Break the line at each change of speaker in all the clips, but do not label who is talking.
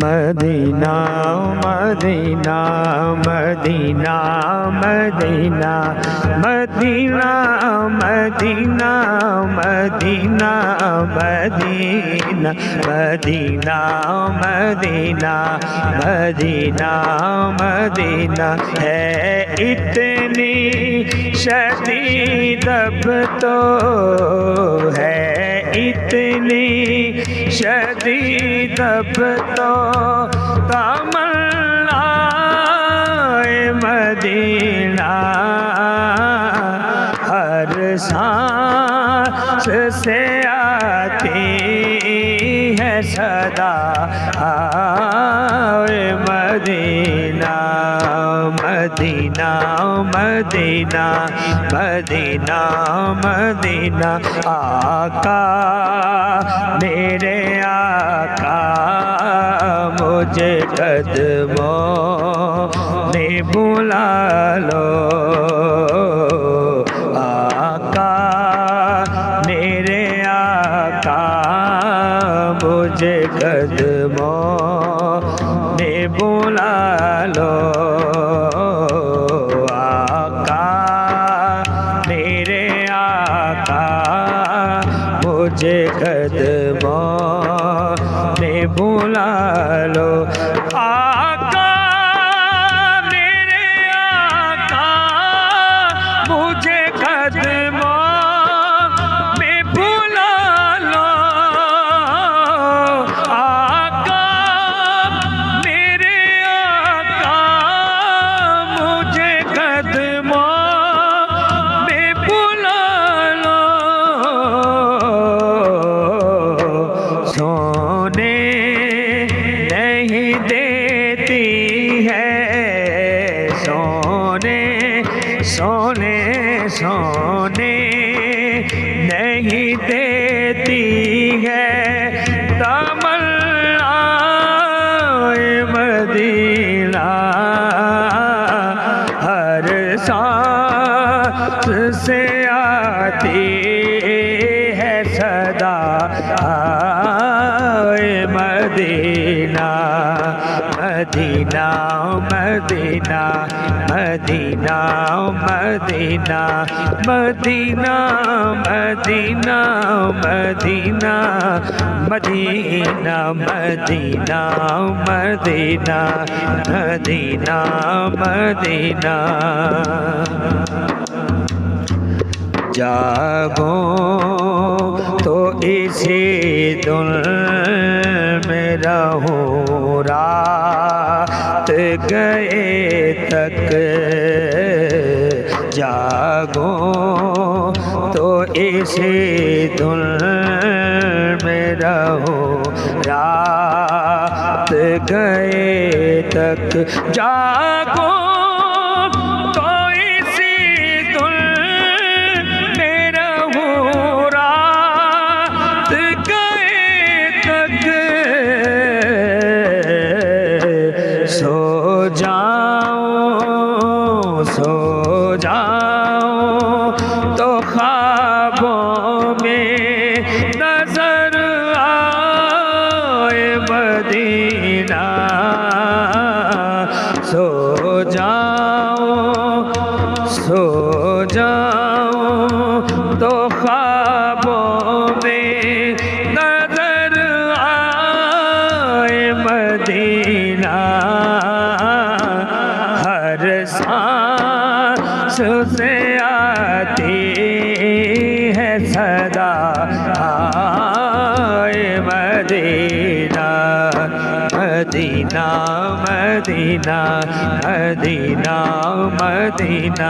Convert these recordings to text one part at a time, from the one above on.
مدینہ مدینہ مدینہ مدینہ مدینہ مدینہ مدینہ مدینہ مدینہ مدینہ مدینہ مدینہ ہے اتنی شدید اب تو ہے اتنی شدید اب تو تمنا مدینہ ہر سانس سے آتی ہے صدا مدینہ مدینہ مدینہ مدینہ مدینہ آقا میرے آقا مجھے قدموں میں بلا لو آقا میرے آقا مجھے قدموں میں بلا لو آقا میرے آقا مجھے قدموں میں بلا لو آقا میرے آقا مجھے قدموں میں بلا لو آقا میرے آقا مجھے قدموں میں بلا لو سونے نہیں دیتی ہے سونے سونے سونے نہیں دیتی ہے تمنا مدینہ ہر سانس سے آتی ہے صدا مدینہ مدینہ مدینہ مدینہ مدینہ مدینہ مدینہ مدینہ مدینہ مدینہ مدینہ مدینہ مدینہ جاگو تو اسی دل میں رہوں رات گئے تک جاگو تو اسی دل میں رہوں رات گئے تک جاگو سو جاؤں تو خوابوں میں نظر آئے مدینہ سو جاؤں تو خوابوں میں نظر آئے مدینہ ہر سانس سے آتی ہے صدا مدینہ مدینہ مدینہ مدینہ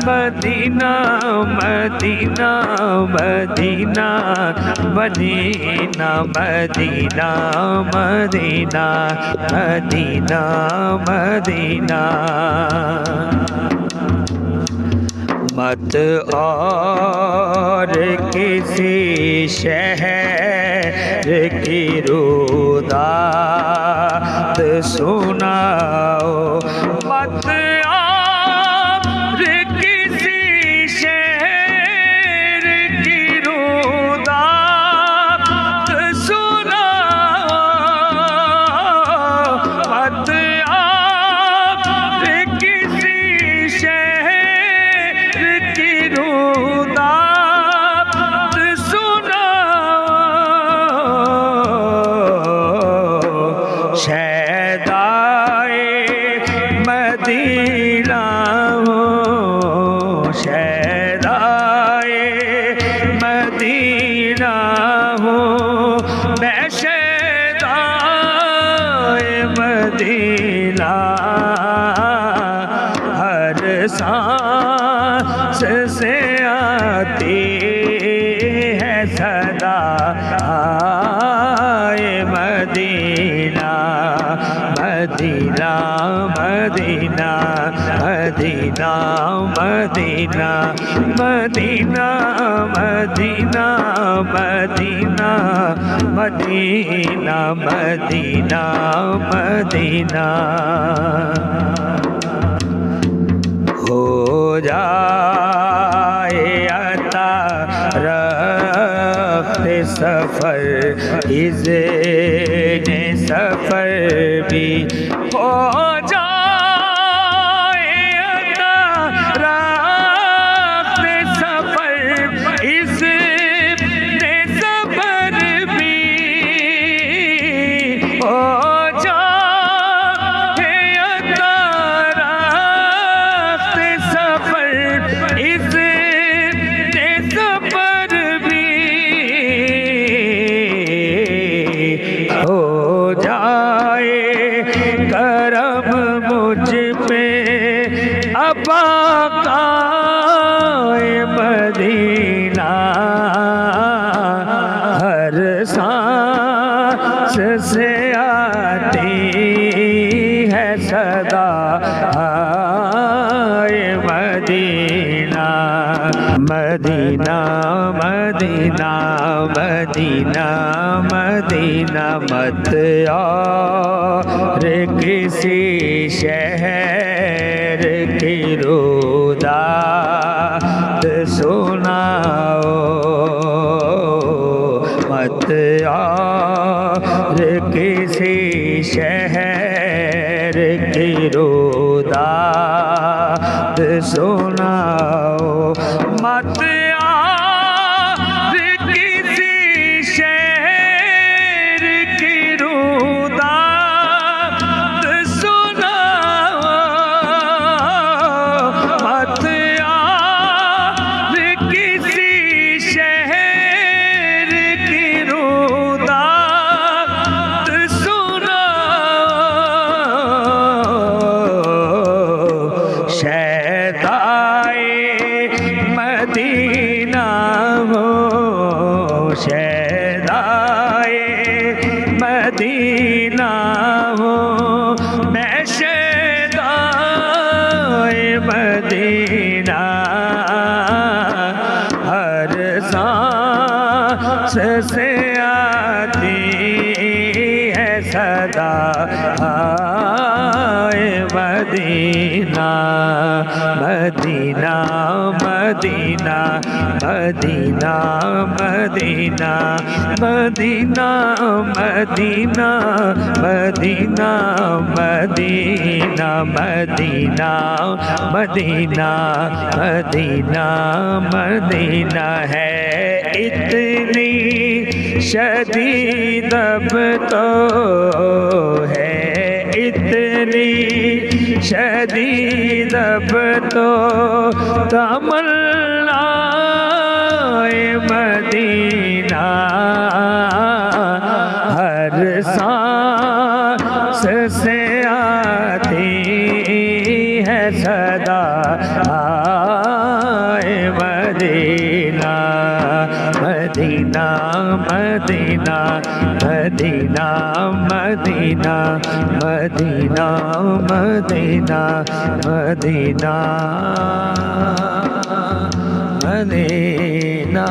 مدینہ مدینہ مدینہ مدینہ مدینہ مدینہ مدینہ مدینہ مدینہ مت اور کسی شہر کی رودات سناؤ مت اور کسی شہر کی رودات سناؤ مدینہ ہر سانس سے آتی ہے صدا مدینہ مدینہ مدینہ مدینہ مدینہ مدینہ مدینہ مدینہ مدینہ مدینہ مدینہ ہو جائے عطا رفت سفر اذن سفر بھی ہو جائے عطا رفت سفر اذن سفر بھی ہو جائے عطا رفت سفر اذن سفر بھی ہو جائے کرم مجھ پہ اب آقا مدینہ ہر سانس سے آتی ہے صدا مدینہ مدینہ مدینہ مدینہ مدینہ مت اور کسی شہر کی روداد سناؤ مت اور کسی شہر کی روداد سناؤ مت مدینہ ہو شہدائے مدینہ ہو میں شہدائے مدینہ ہر سانس سے آتی ہے صدا مدینہ مدینہ مدینہ مدینہ مدینہ مدینہ مدینہ مدینہ مدینہ مدینہ مدینہ مدینہ مدینہ ہے اتنی شدید اب تو ہے اتنی شدید اب تو تمنا مدینہ ہر سانس سے آتی ہے صدا مدینہ مدینہ مدینہ مدینہ مدینہ مدینہ مدینہ مدینہ مدینہ